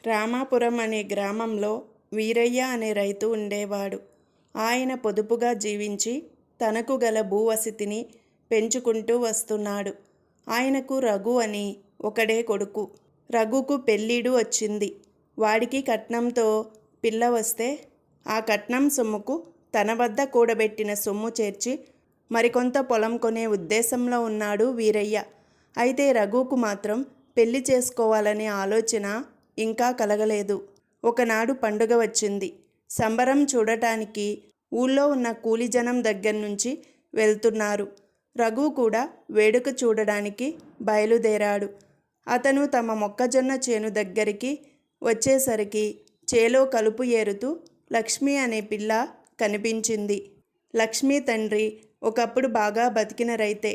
రామాపురం అనే గ్రామంలో వీరయ్య అనే రైతు ఉండేవాడు. ఆయన పొదుపుగా జీవించి తనకు గల భూవసతిని పెంచుకుంటూ వస్తున్నాడు. ఆయనకు రఘు అని ఒకడే కొడుకు. రఘుకు పెళ్ళిడు వచ్చింది. వాడికి కట్నంతో పిల్ల వస్తే ఆ కట్నం సొమ్ముకు తన వద్ద కూడబెట్టిన సొమ్ము చేర్చి మరికొంత పొలం కొనే ఉద్దేశంలో ఉన్నాడు వీరయ్య. అయితే రఘుకు మాత్రం పెళ్లి చేసుకోవాలనే ఆలోచన ఇంకా కలగలేదు. ఒకనాడు పండుగ వచ్చింది. సంబరం చూడటానికి ఊళ్ళో ఉన్న కూలిజనం దగ్గర నుంచి వెళ్తున్నారు. రఘు కూడా వేడుక చూడడానికి బయలుదేరాడు. అతను తమ మొక్కజొన్న చేను దగ్గరికి వచ్చేసరికి చేలో కలుపు ఏరుతూ లక్ష్మి అనే పిల్ల కనిపించింది. లక్ష్మి తండ్రి ఒకప్పుడు బాగా బతికిన రైతే.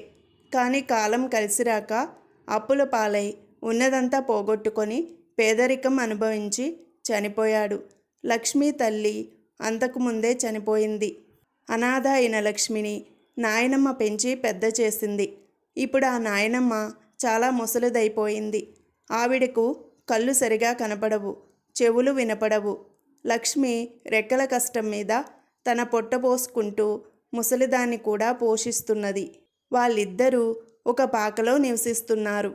కానీ కాలం కలిసిరాక అప్పుల పాలై ఉన్నదంతా పోగొట్టుకొని పేదరికం అనుభవించి చనిపోయాడు. లక్ష్మి తల్లి అంతకుముందే చనిపోయింది. అనాథ అయిన లక్ష్మిని నాయనమ్మ పెంచి పెద్ద చేసింది. ఇప్పుడు ఆ నాయనమ్మ చాలా ముసలిదైపోయింది. ఆవిడకు కళ్ళు సరిగా కనపడవు, చెవులు వినపడవు. లక్ష్మి రెక్కల కష్టం మీద తన పొట్ట పోసుకుంటూ ముసలిదాన్ని కూడా పోషిస్తున్నది. వాళ్ళిద్దరూ ఒక పాకలో నివసిస్తున్నారు.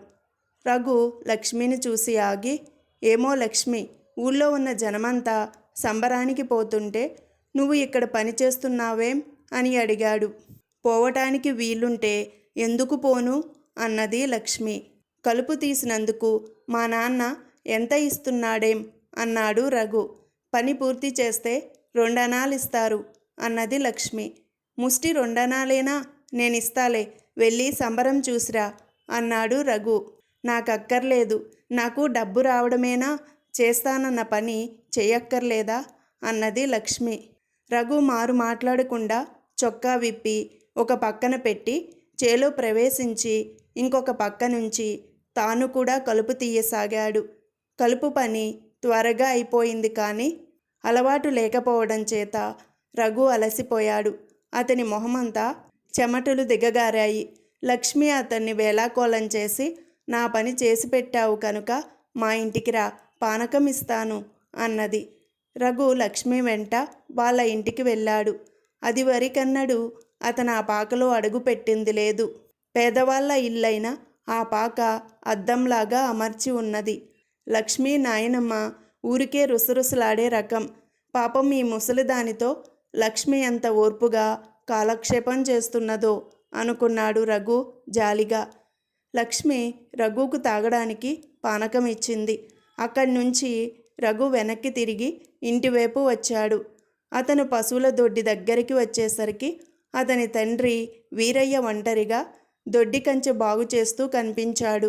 రఘు లక్ష్మిని చూసి ఆగి, ఏమో లక్ష్మి, ఊళ్ళో ఉన్న జనమంతా సంబరానికి పోతుంటే నువ్వు ఇక్కడ పని చేస్తున్నావేం అని అడిగాడు. పోవటానికి వీలుంటే ఎందుకు పోను అన్నది లక్ష్మి. కలుపు తీసినందుకు మా నాన్న ఎంత ఇస్తున్నాడేం అన్నాడు రఘు. పని పూర్తి చేస్తే 2 అణాలు ఇస్తారు అన్నది లక్ష్మి. ముష్టి 2 అణాలేనా, నేనిస్తాలే, వెళ్ళి సంబరం చూసిరా అన్నాడు రఘు. నాకక్కర్లేదు, నాకు డబ్బు రావడమేనా, చేస్తానన్న పని చెయ్యక్కర్లేదా అన్నది లక్ష్మి. రఘు మారు మాట్లాడకుండా చొక్కా విప్పి ఒక పక్కన పెట్టి చేలో ప్రవేశించి ఇంకొక పక్క నుంచి తాను కూడా కలుపు తీయసాగాడు. కలుపు పని త్వరగా అయిపోయింది. కానీ అలవాటు లేకపోవడం చేత రఘు అలసిపోయాడు. అతని మొహమంతా చెమటలు దిగగారాయి. లక్ష్మి అతన్ని వేళాకోళం చేసి, నా పని చేసి పెట్టావు కనుక మా ఇంటికి రా, పానకం ఇస్తాను అన్నది. రఘు లక్ష్మి వెంట వాళ్ళ ఇంటికి వెళ్ళాడు. అది వరకన్నడు అతను ఆ పాకలో అడుగు పెట్టింది లేదు. పేదవాళ్ళ ఇల్లైన ఆ పాక అద్దంలాగా అమర్చి ఉన్నది. లక్ష్మీ నాయనమ్మ ఊరికే రుసరుసలాడే రకం. పాపం ఈ ముసలిదానితో లక్ష్మి ఎంత ఓర్పుగా కాలక్షేపం చేస్తున్నదో అనుకున్నాడు రఘు జాలిగా. లక్ష్మి రఘుకు తాగడానికి పానకం ఇచ్చింది. అక్కడి నుంచి రఘు వెనక్కి తిరిగి ఇంటివైపు వచ్చాడు. అతను పశువుల దొడ్డి దగ్గరికి వచ్చేసరికి అతని తండ్రి వీరయ్య ఒంటరిగా దొడ్డి కంచె బాగు చేస్తూ కనిపించాడు.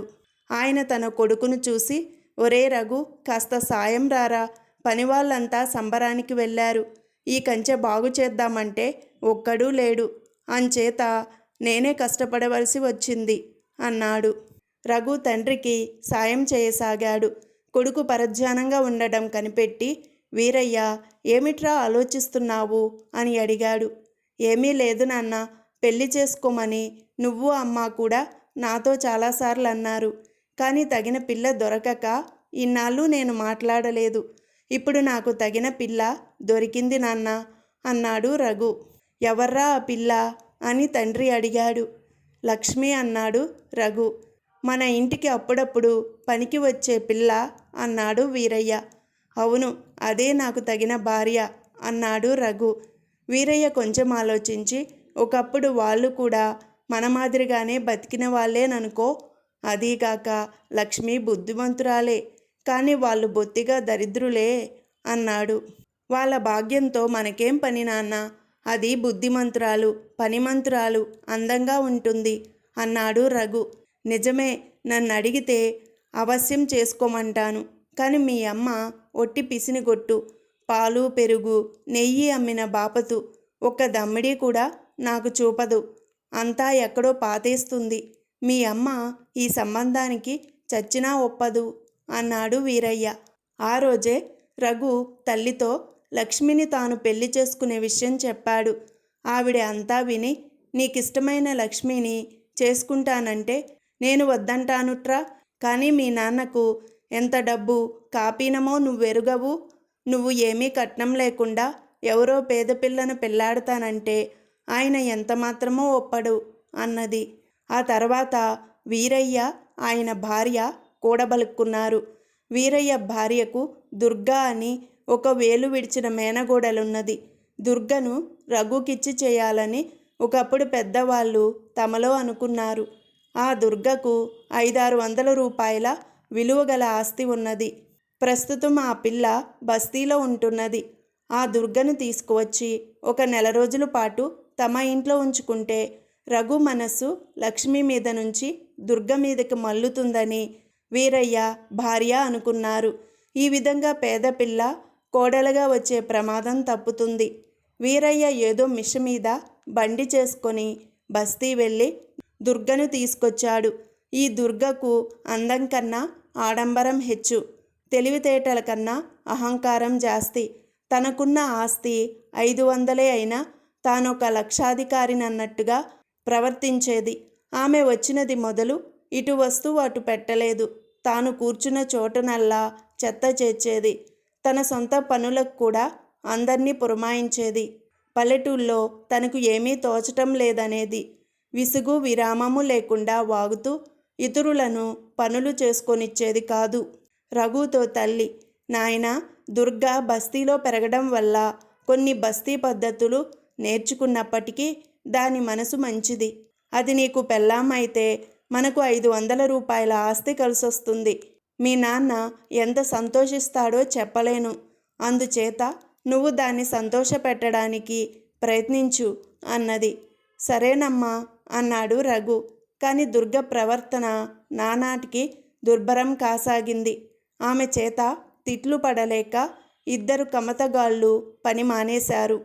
ఆయన తన కొడుకును చూసి, ఒరే రఘు, కాస్త సాయం రారా, పనివాళ్ళంతా సంబరానికి వెళ్ళారు. ఈ కంచె బాగు చేద్దామంటే ఒక్కడూ లేడు, అంచేత నేనే కష్టపడవలసి వచ్చింది అన్నాడు. రఘు తండ్రికి సాయం చేయసాగాడు. కొడుకు పరధ్యానంగా ఉండడం కనిపెట్టి, వీరయ్య, ఏమిట్రా ఆలోచిస్తున్నావు అని అడిగాడు. ఏమీ లేదు నాన్న, పెళ్లి చేసుకోమని నువ్వు అమ్మ కూడా నాతో చాలాసార్లు అన్నారు. కానీ తగిన పిల్ల దొరకక ఇన్నాళ్ళు నేను మాట్లాడలేదు. ఇప్పుడు నాకు తగిన పిల్ల దొరికింది నాన్న అన్నాడు రఘు. ఎవర్రా ఆ పిల్ల అని తండ్రి అడిగాడు. లక్ష్మి అన్నాడు రఘు. మన ఇంటికి అప్పుడప్పుడు పనికి వచ్చే పిల్ల అన్నాడు వీరయ్య. అవును, అదే నాకు తగిన భార్య అన్నాడు రఘు. వీరయ్య కొంచెం ఆలోచించి, ఒకప్పుడు వాళ్ళు కూడా మన మాదిరిగానే బతికిన వాళ్ళేననుకో. అదీగాక లక్ష్మి బుద్ధిమంతురాలే, కానీ వాళ్ళు బొత్తిగా దరిద్రులే అన్నాడు. వాళ్ళ భాగ్యంతో మనకేం పని నాన్న, అది బుద్ధిమంతురాలు, పనిమంతురాలు, అందంగా ఉంటుంది అన్నాడు రఘు. నిజమే, నన్ను అడిగితే అవశ్యం చేసుకోమంటాను. కానీ మీ అమ్మ ఒట్టి పిసినిగొట్టు, పాలు పెరుగు నెయ్యి అమ్మిన బాపతు, ఒక్క దమ్మిడి కూడా నాకు చూపదు, అంతా ఎక్కడో పాతేస్తుంది. మీ అమ్మ ఈ సంబంధానికి చచ్చినా ఒప్పదు అన్నాడు వీరయ్య. ఆ రోజే రఘు తల్లితో లక్ష్మిని తాను పెళ్లి చేసుకునే విషయం చెప్పాడు. ఆవిడ అంతా విని, నీకిష్టమైన లక్ష్మిని చేసుకుంటానంటే నేను వద్దంటానుట్రా, కానీ మీ నాన్నకు ఎంత డబ్బు కాపీనమో నువ్వెరుగవు. నువ్వు ఏమీ కట్నం లేకుండా ఎవరో పేద పిల్లను పెళ్లాడతానంటే ఆయన ఎంతమాత్రమో ఒప్పడు అన్నది. ఆ తర్వాత వీరయ్య ఆయన భార్య కూడబలుక్కున్నారు. వీరయ్య భార్యకు దుర్గా అని ఒక వేలు విడిచిన మేనగోడలున్నది. దుర్గను రఘుకిచ్చి చేయాలని ఒకప్పుడు పెద్దవాళ్ళు తమలో అనుకున్నారు. ఆ దుర్గకు 500-600 రూపాయల విలువగల ఆస్తి ఉన్నది. ప్రస్తుతం ఆ పిల్ల బస్తీలో ఉంటున్నది. ఆ దుర్గను తీసుకువచ్చి ఒక నెల రోజుల పాటు తమ ఇంట్లో ఉంచుకుంటే రఘు మనస్సు లక్ష్మి మీద నుంచి దుర్గ మీదకి మల్లుతుందని వీరయ్య భార్య అనుకున్నారు. ఈ విధంగా పేద పిల్ల కోడలుగా వచ్చే ప్రమాదం తప్పుతుంది. వీరయ్య ఏదో మిష మీద బండి చేసుకొని బస్తీ వెళ్ళి దుర్గను తీసుకొచ్చాడు. ఈ దుర్గకు అందం కన్నా ఆడంబరం హెచ్చు, తెలివితేటల కన్నా అహంకారం జాస్తి. తనకున్న ఆస్తి 500 అయినా తానొక లక్షాధికారినన్నట్టుగా ప్రవర్తించేది. ఆమె వచ్చినది మొదలు ఇటు వస్తువు అటు పెట్టలేదు. తాను కూర్చున్న చోటునల్లా చెత్త చేర్చేది. తన సొంత పనులకు కూడా అందర్నీ పురమాయించేది. పల్లెటూళ్ళలో తనకు ఏమీ తోచటం లేదనేది. విసుగు విరామము లేకుండా వాగుతూ ఇతరులను పనులు చేసుకొనిచ్చేది కాదు. రఘుతో తల్లి, నాయనా, దుర్గా బస్తీలో పెరగడం వల్ల కొన్ని బస్తీ పద్ధతులు నేర్చుకున్నప్పటికీ దాని మనసు మంచిది. అది నీకు పెళ్ళాం అయితే మనకు 500 రూపాయల ఆస్తి కలిసొస్తుంది. మీ నాన్న ఎంత సంతోషిస్తాడో చెప్పలేను. అందుచేత నువ్వు దాన్ని సంతోషపెట్టడానికి ప్రయత్నించు అన్నది. సరేనమ్మా అన్నాడు రఘు. కానీ దుర్గ ప్రవర్తన నానాటికి దుర్భరం కాసాగింది. ఆమె చేత తిట్లు పడలేక ఇద్దరు కమతగాళ్ళు పని మానేశారు.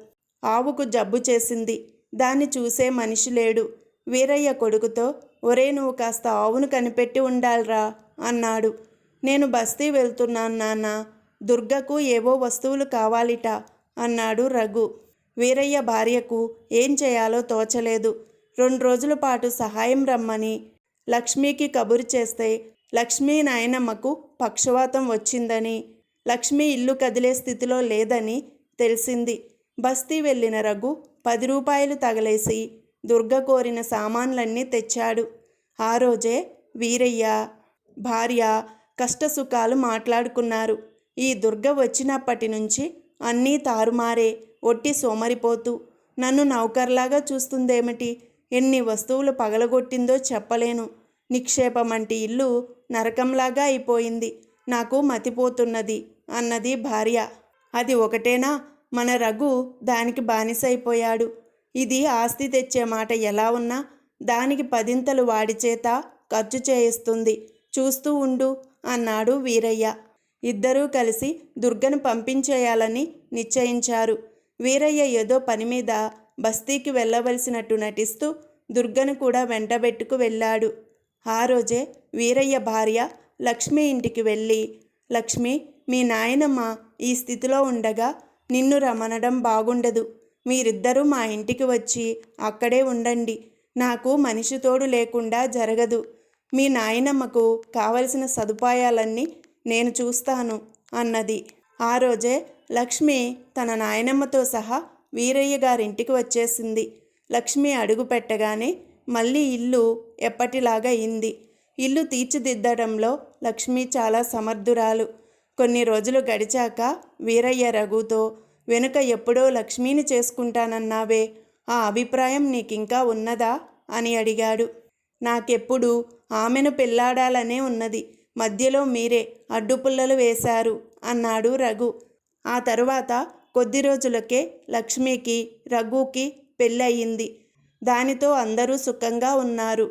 ఆవుకు జబ్బు చేసింది. దాన్ని చూసే మనిషి లేడు. వీరయ్య కొడుకుతో, ఒరే, నువ్వు కాస్త ఆవును కనిపెట్టి ఉండాలిరా అన్నాడు. నేను బస్తీ వెళ్తున్నాను నాన్న, దుర్గకు ఏవో వస్తువులు కావాలిట అన్నాడు రఘు. వీరయ్య భార్యకు ఏం చేయాలో తోచలేదు. 2 రోజుల పాటు సహాయం రమ్మని లక్ష్మికి కబురు చేస్తే లక్ష్మీ నాయనమ్మకు పక్షవాతం వచ్చిందని, లక్ష్మి ఇల్లు కదిలే స్థితిలో లేదని తెలిసింది. బస్తీ వెళ్ళిన రఘు 10 రూపాయలు తగలేసి దుర్గ కోరిన సామాన్లన్నీ తెచ్చాడు. ఆ రోజే వీరయ్య భార్య కష్టసుఖాలు మాట్లాడుకున్నారు. ఈ దుర్గ వచ్చినప్పటి నుంచి అన్నీ తారుమారే. ఒట్టి సోమరిపోతూ నన్ను నౌకర్లాగా చూస్తుందేమిటి? ఎన్ని వస్తువులు పగలగొట్టిందో చెప్పలేను. నిక్షేపమంటి ఇల్లు నరకంలాగా అయిపోయింది. నాకు మతిపోతున్నది అన్నది భార్య. అది ఒకటేనా? మన రఘు దానికి బానిసైపోయాడు. ఇది ఆస్తి తెచ్చే మాట ఎలా ఉన్నా దానికి 10ంతలు వాడి చేత ఖర్చు చేయిస్తుంది. చూస్తూ ఉండు అన్నాడు వీరయ్య. ఇద్దరూ కలిసి దుర్గను పంపించేయాలని నిశ్చయించారు. వీరయ్య ఏదో పని మీద బస్తీకి వెళ్ళవలసినట్టు నటిస్తూ దుర్గను కూడా వెంటబెట్టుకు వెళ్ళాడు. ఆ రోజే వీరయ్య భార్య లక్ష్మి ఇంటికి వెళ్ళి, లక్ష్మి, మీ నాయనమ్మ ఈ స్థితిలో ఉండగా నిన్ను రమ్మనడం బాగుండదు. మీరిద్దరూ మా ఇంటికి వచ్చి అక్కడే ఉండండి. నాకు మనిషి తోడు లేకుండా జరగదు. మీ నాయనమ్మకు కావలసిన సదుపాయాలన్నీ నేను చూస్తాను అన్నది. ఆ రోజే లక్ష్మి తన నాయనమ్మతో సహా వీరయ్య గారింటికి వచ్చేసింది. లక్ష్మి అడుగు పెట్టగానే మళ్ళీ ఇల్లు ఎప్పటిలాగా అయింది. ఇల్లు తీర్చిదిద్దడంలో లక్ష్మి చాలా సమర్థురాలు. కొన్ని రోజులు గడిచాక వీరయ్య రఘుతో, వెనుక ఎప్పుడో లక్ష్మిని చేసుకుంటానన్నావే, ఆ అభిప్రాయం నీకింకా ఉన్నదా అని అడిగాడు. నాకెప్పుడు ఆమెను పెళ్లాడాలనే ఉన్నది. మధ్యలో మీరే అడ్డుపుల్లలు వేశారు అన్నాడు రఘు. ఆ తరువాత కొద్ది రోజులకే లక్ష్మికి రఘుకి పెళ్ళయింది. దానితో అందరూ సుఖంగా ఉన్నారు.